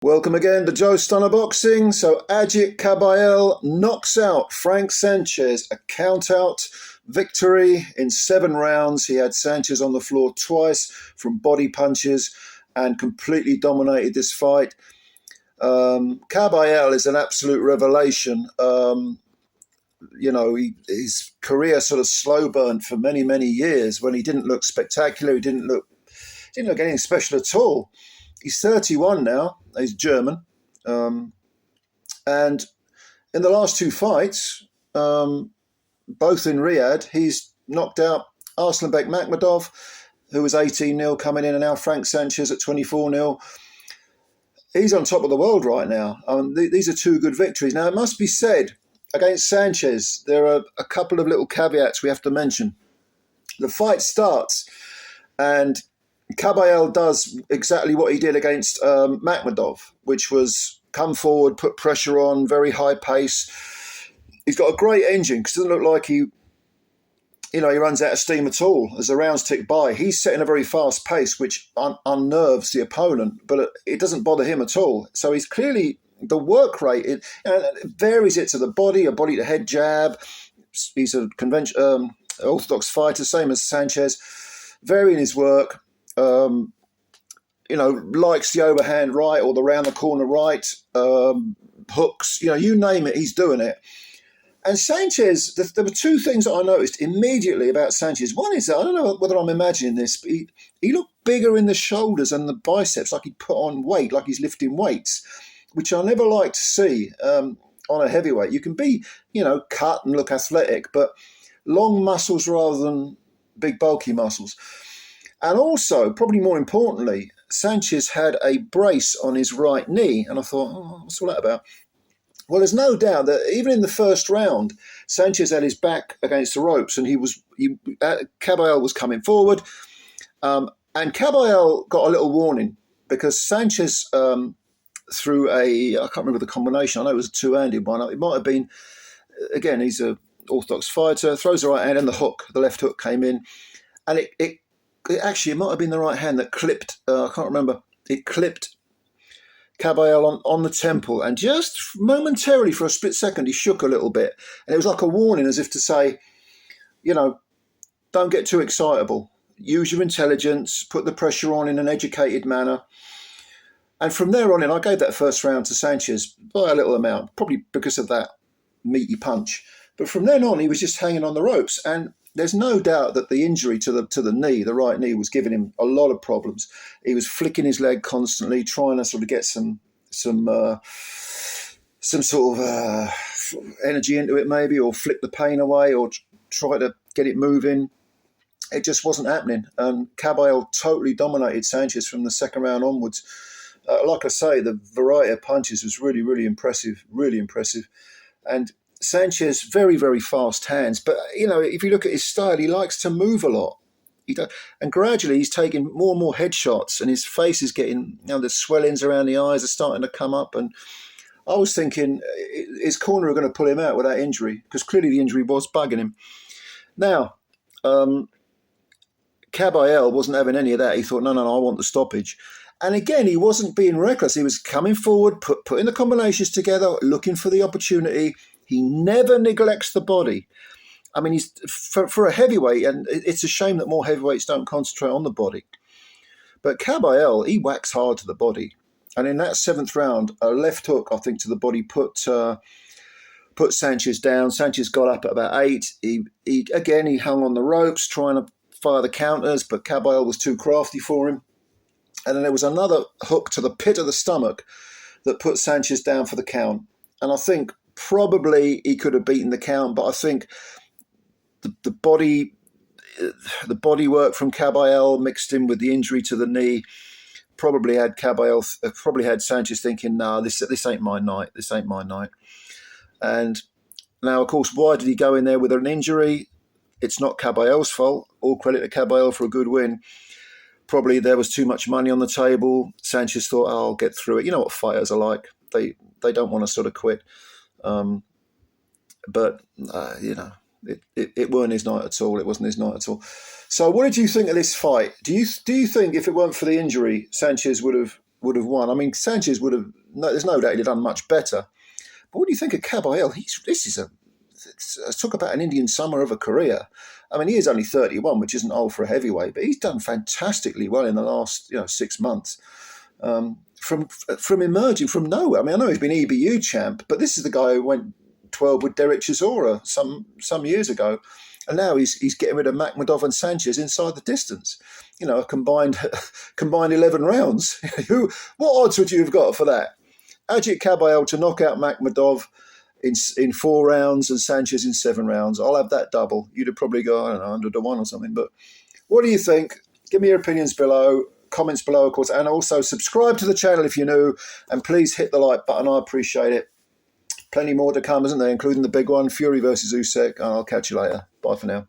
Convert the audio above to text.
Welcome again to Joe Stunner Boxing. So Agit Kabayel knocks out Frank Sanchez, a count-out victory in 7 rounds. He had Sanchez on the floor twice from body punches and completely dominated this fight. Kabayel is an absolute revelation. His career sort of slow burnt for many, many years when he didn't look spectacular. He didn't look anything special at all. He's 31 now. He's German. And in the last 2 fights, both in Riyadh, he's knocked out Arslanbek Makhmudov, who was 18-0 coming in, and now Frank Sanchez at 24-0. He's on top of the world right now. These are 2 good victories. Now, it must be said, against Sanchez, there are a couple of little caveats we have to mention. The fight starts, and Kabayel does exactly what he did against Makhmudov, which was come forward, put pressure on, very high pace. He's got a great engine because it doesn't look like he runs out of steam at all as the rounds tick by. He's setting a very fast pace, which unnerves the opponent, but it doesn't bother him at all. So he's clearly, the work rate, it varies it to the body, a body to head jab. He's a orthodox fighter, same as Sanchez, varying his work. Likes the overhand right or the round the corner right, hooks, you name it, he's doing it. And Sanchez, there were 2 things that I noticed immediately about Sanchez. One is that, I don't know whether I'm imagining this, but he looked bigger in the shoulders and the biceps, like he'd put on weight, like he's lifting weights, which I never like to see on a heavyweight. You can be, cut and look athletic, but long muscles rather than big bulky muscles. And also, probably more importantly, Sanchez had a brace on his right knee. And I thought, what's all that about? Well, there's no doubt that even in the first round, Sanchez had his back against the ropes and Kabayel was coming forward. And Kabayel got a little warning because Sanchez threw I can't remember the combination. I know it was a 2-handed one. It might have been, again, he's an orthodox fighter, throws the right hand and the left hook came in. And it might have been the right hand that clipped, I can't remember, it clipped Kabayel on the temple, and just momentarily for a split second he shook a little bit, and it was like a warning, as if to say, don't get too excitable, use your intelligence, put the pressure on in an educated manner. And from there on in, I gave that first round to Sanchez by a little amount, probably because of that meaty punch. But from then on, he was just hanging on the ropes, and there's no doubt that the injury to the knee, the right knee, was giving him a lot of problems. He was flicking his leg constantly, trying to sort of get some sort of energy into it, maybe, or flick the pain away, or try to get it moving. It just wasn't happening. Kabayel totally dominated Sanchez from the second round onwards. Like I say, the variety of punches was really, really impressive, and Sanchez, very, very fast hands. But, if you look at his style, he likes to move a lot. And gradually he's taking more and more headshots, and his face is getting, the swellings around the eyes are starting to come up. And I was thinking his corner are going to pull him out with that injury, because clearly the injury was bugging him. Now, Kabayel wasn't having any of that. He thought, no, I want the stoppage. And again, he wasn't being reckless. He was coming forward, putting the combinations together, looking for the opportunity. He never neglects the body. I mean, he's for a heavyweight, and it's a shame that more heavyweights don't concentrate on the body. But Kabayel, he whacks hard to the body. And in that 7th round, a left hook, I think, to the body put Sanchez down. Sanchez got up at about 8. He hung on the ropes, trying to fire the counters, but Kabayel was too crafty for him. And then there was another hook to the pit of the stomach that put Sanchez down for the count. And I think probably he could have beaten the count, but I think the body work from Kabayel mixed in with the injury to the knee probably had Sanchez thinking, nah, this ain't my night. This ain't my night. And now, of course, why did he go in there with an injury? It's not Kabayel's fault. All credit to Kabayel for a good win. Probably there was too much money on the table. Sanchez thought, I'll get through it. You know what fighters are like. They don't want to sort of quit. But it weren't his night at all. It wasn't his night at all. So what did you think of this fight? Do you think if it weren't for the injury, Sanchez would have won. I mean, Sanchez would have. No, there's no doubt he'd have done much better. But what do you think of Kabayel? Talk about an Indian summer of a career. I mean, he is only 31, which isn't old for a heavyweight, but he's done fantastically well in the last 6 months. From emerging from nowhere. I mean, I know he's been EBU champ, but this is the guy who went 12 with Derek Chisora some years ago. And now he's getting rid of Makhmudov and Sanchez inside the distance. A combined 11 rounds. What odds would you have got for that? Agit Kabayel to knock out Makhmudov in 4 rounds and Sanchez in 7 rounds. I'll have that double. You'd have probably got, 100 to 1 or something. But what do you think? Give me your opinions below. Comments below, of course. And also subscribe to the channel if you're new. And please hit the like button. I appreciate it. Plenty more to come, isn't there? Including the big one, Fury versus Usyk. And I'll catch you later. Bye for now.